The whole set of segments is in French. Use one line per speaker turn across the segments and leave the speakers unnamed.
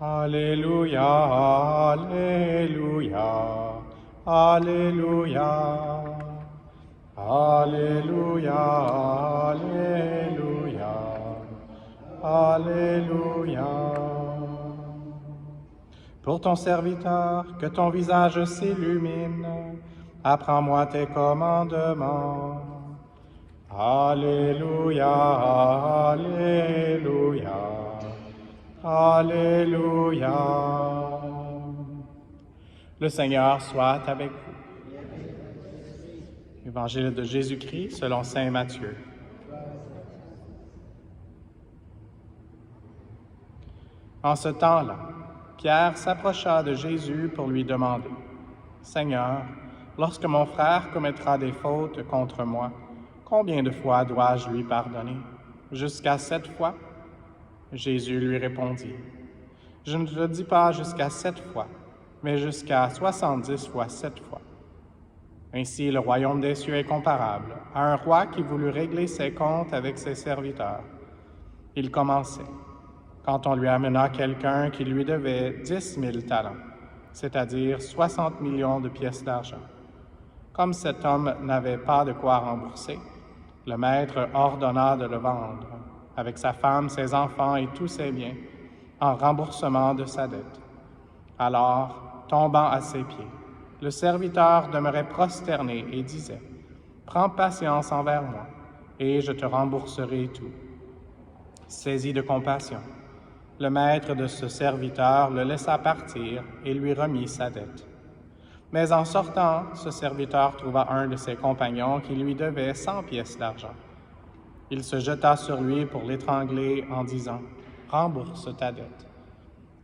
Alléluia, Alléluia, Alléluia, Alléluia, Alléluia, Alléluia. Pour ton serviteur, que ton visage s'illumine, apprends-moi tes commandements. Alléluia, Alléluia, Alléluia. Le Seigneur soit avec vous. Évangile de Jésus-Christ selon saint Matthieu. En ce temps-là, Pierre s'approcha de Jésus pour lui demander: « Seigneur, lorsque mon frère commettra des fautes contre moi, combien de fois dois-je lui pardonner? Jusqu'à 7 fois? » Jésus lui répondit: « Je ne te dis pas jusqu'à 7 fois, mais jusqu'à 70 fois 7 fois. » Ainsi, le royaume des cieux est comparable à un roi qui voulut régler ses comptes avec ses serviteurs. Il commençait, quand on lui amena quelqu'un qui lui devait 10 000 talents, c'est-à-dire 60 millions de pièces d'argent. Comme cet homme n'avait pas de quoi rembourser, le maître ordonna de le vendre, avec sa femme, ses enfants et tous ses biens, en remboursement de sa dette. Alors, tombant à ses pieds, le serviteur demeurait prosterné et disait: « Prends patience envers moi, et je te rembourserai tout. » Saisi de compassion, le maître de ce serviteur le laissa partir et lui remit sa dette. Mais en sortant, ce serviteur trouva un de ses compagnons qui lui devait 100 pièces d'argent. Il se jeta sur lui pour l'étrangler en disant: « Rembourse ta dette. »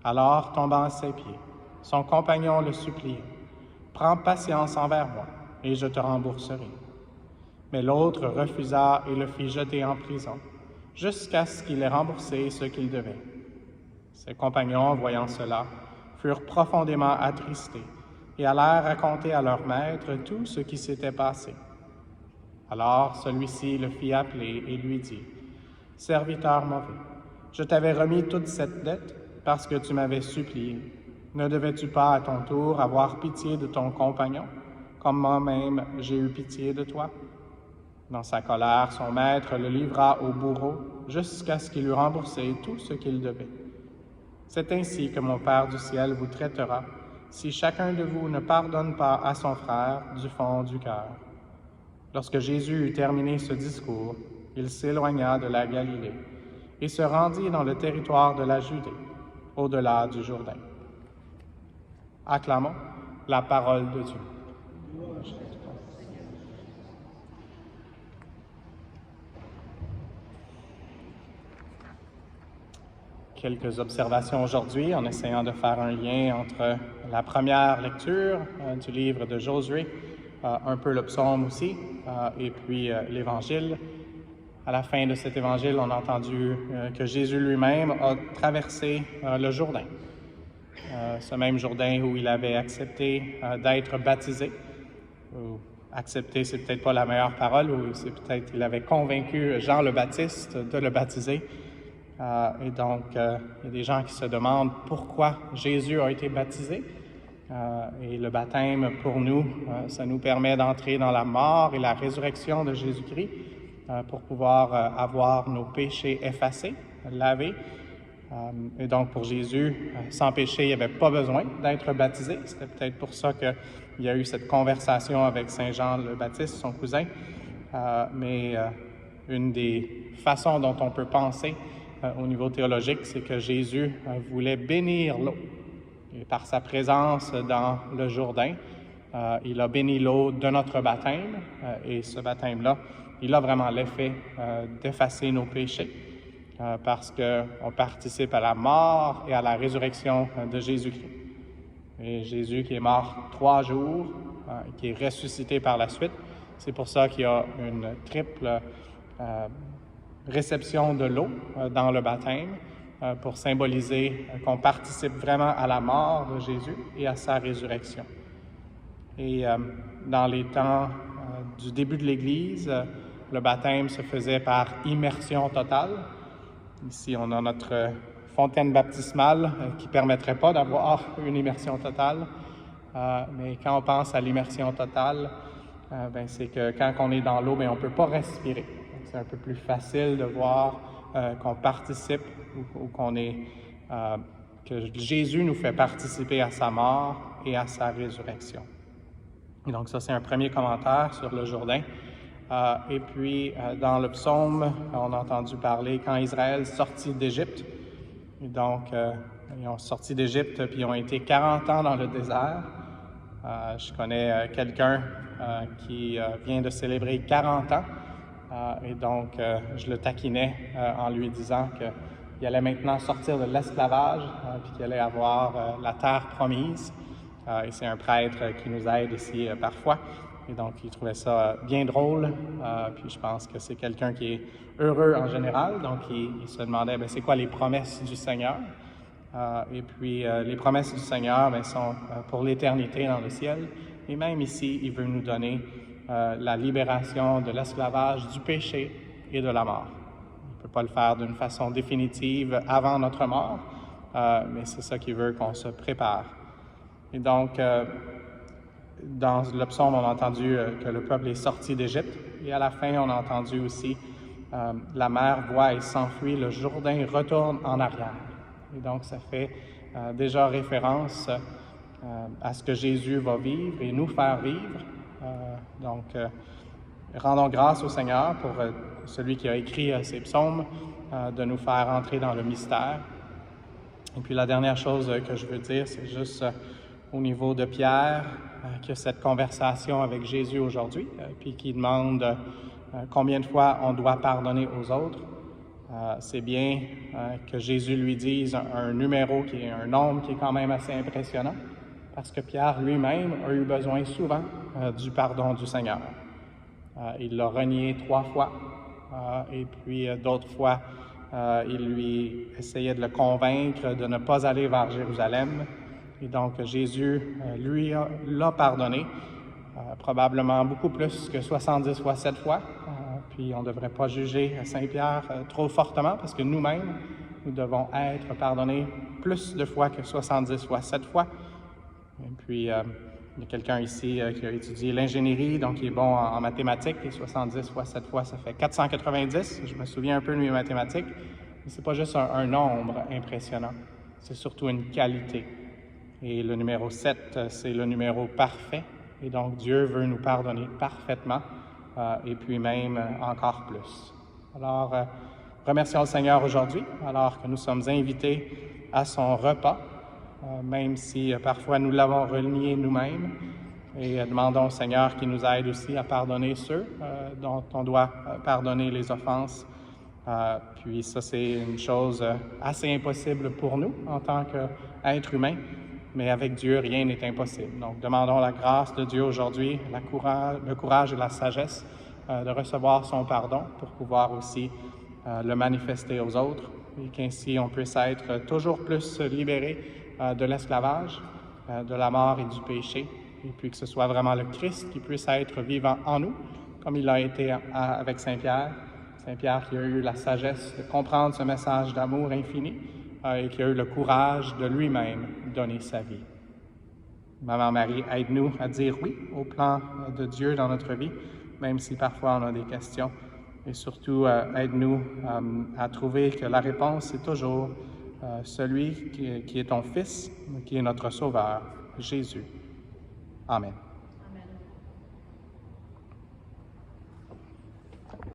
Alors, tombant à ses pieds, son compagnon le suppliait: « Prends patience envers moi, et je te rembourserai. » Mais l'autre refusa et le fit jeter en prison, jusqu'à ce qu'il ait remboursé ce qu'il devait. Ses compagnons, voyant cela, furent profondément attristés et allèrent raconter à leur maître tout ce qui s'était passé. Alors celui-ci le fit appeler et lui dit: « Serviteur mauvais, je t'avais remis toute cette dette parce que tu m'avais supplié. Ne devais-tu pas à ton tour avoir pitié de ton compagnon, comme moi-même j'ai eu pitié de toi? » Dans sa colère, son maître le livra au bourreau jusqu'à ce qu'il eût remboursé tout ce qu'il devait. C'est ainsi que mon Père du ciel vous traitera si chacun de vous ne pardonne pas à son frère du fond du cœur. » Lorsque Jésus eut terminé ce discours, il s'éloigna de la Galilée et se rendit dans le territoire de la Judée, au-delà du Jourdain. Acclamons la parole de Dieu. Quelques observations aujourd'hui en essayant de faire un lien entre la première lecture du livre de Josué, un peu le psaume aussi, et puis l'Évangile. À la fin de cet Évangile, on a entendu que Jésus lui-même a traversé le Jourdain. Ce même Jourdain où il avait accepté d'être baptisé. Accepter, c'est peut-être pas la meilleure parole, ou c'est peut-être qu'il avait convaincu Jean le Baptiste de le baptiser. Et donc, il y a des gens qui se demandent pourquoi Jésus a été baptisé. Et le baptême, pour nous, ça nous permet d'entrer dans la mort et la résurrection de Jésus-Christ pour pouvoir avoir nos péchés effacés, lavés. Et donc, pour Jésus, sans péché, il n'y avait pas besoin d'être baptisé. C'était peut-être pour ça qu'il y a eu cette conversation avec Saint Jean le Baptiste, son cousin. Mais une des façons dont on peut penser au niveau théologique, c'est que Jésus voulait bénir l'eau. Et par sa présence dans le Jourdain, il a béni l'eau de notre baptême. Et ce baptême-là, il a vraiment l'effet d'effacer nos péchés parce qu'on participe à la mort et à la résurrection de Jésus-Christ. Et Jésus qui est mort 3 jours, qui est ressuscité par la suite, c'est pour ça qu'il y a une triple réception de l'eau dans le baptême pour symboliser qu'on participe vraiment à la mort de Jésus et à sa résurrection. Et dans les temps du début de l'Église, le baptême se faisait par immersion totale. Ici, on a notre fontaine baptismale qui ne permettrait pas d'avoir une immersion totale. Mais quand on pense à l'immersion totale, c'est que quand on est dans l'eau, on ne peut pas respirer. Donc, c'est un peu plus facile de voir qu'on participe ou qu'on est... que Jésus nous fait participer à sa mort et à sa résurrection. Et donc ça, c'est un premier commentaire sur le Jourdain. Et puis, dans le psaume, on a entendu parler quand Israël sortit d'Égypte. Et donc, ils ont sorti d'Égypte, puis ils ont été 40 ans dans le désert. Je connais quelqu'un qui vient de célébrer 40 ans. Et donc, je le taquinais en lui disant qu'il allait maintenant sortir de l'esclavage, puis qu'il allait avoir la terre promise. Et c'est un prêtre qui nous aide ici parfois. Et donc, il trouvait ça bien drôle. Puis je pense que c'est quelqu'un qui est heureux en général. Donc, il se demandait, c'est quoi les promesses du Seigneur? Et puis, les promesses du Seigneur sont pour l'éternité dans le ciel. Et même ici, il veut nous donner la libération de l'esclavage, du péché et de la mort. Il ne peut pas le faire d'une façon définitive avant notre mort, mais c'est ça qu'il veut qu'on se prépare. Et donc, dans le psaume, on a entendu que le peuple est sorti d'Égypte. Et à la fin, on a entendu aussi la mer voit et s'enfuit, le Jourdain retourne en arrière. Et donc, ça fait déjà référence à ce que Jésus va vivre et nous faire vivre. Donc, rendons grâce au Seigneur pour celui qui a écrit ces psaumes, de nous faire entrer dans le mystère. Et puis la dernière chose que je veux dire, c'est juste au niveau de Pierre, qui a cette conversation avec Jésus aujourd'hui, puis qui demande combien de fois on doit pardonner aux autres. C'est bien que Jésus lui dise un numéro, qui est un nombre qui est quand même assez impressionnant, parce que Pierre lui-même a eu besoin souvent du pardon du Seigneur. Il l'a renié 3 fois, et puis d'autres fois, il lui essayait de le convaincre de ne pas aller vers Jérusalem. Et donc Jésus, lui, l'a pardonné, probablement beaucoup plus que 70 fois 7 fois. Puis on ne devrait pas juger Saint-Pierre trop fortement, parce que nous-mêmes, nous devons être pardonnés plus de fois que 70 fois 7 fois. Et puis, il y a quelqu'un ici qui a étudié l'ingénierie, donc il est bon en mathématiques, et 70 fois 7 fois, ça fait 490. Je me souviens un peu de mes mathématiques, mais ce n'est pas juste un nombre impressionnant, c'est surtout une qualité. Et le numéro 7, c'est le numéro parfait, et donc Dieu veut nous pardonner parfaitement, et puis même encore plus. Alors, remercions le Seigneur aujourd'hui, alors que nous sommes invités à son repas, même si parfois nous l'avons renié nous-mêmes, et demandons au Seigneur qu'il nous aide aussi à pardonner ceux dont on doit pardonner les offenses. Puis ça, c'est une chose assez impossible pour nous en tant qu'êtres humains, mais avec Dieu, rien n'est impossible. Donc, demandons la grâce de Dieu aujourd'hui, le courage et la sagesse de recevoir son pardon pour pouvoir aussi le manifester aux autres, et qu'ainsi on puisse être toujours plus libérés de l'esclavage, de la mort et du péché, et puis que ce soit vraiment le Christ qui puisse être vivant en nous, comme il l'a été avec Saint-Pierre. Saint-Pierre qui a eu la sagesse de comprendre ce message d'amour infini et qui a eu le courage de lui-même donner sa vie. Maman Marie, aide-nous à dire oui au plan de Dieu dans notre vie, même si parfois on a des questions. Et surtout, aide-nous à trouver que la réponse est toujours celui qui est ton Fils, qui est notre Sauveur, Jésus. Amen.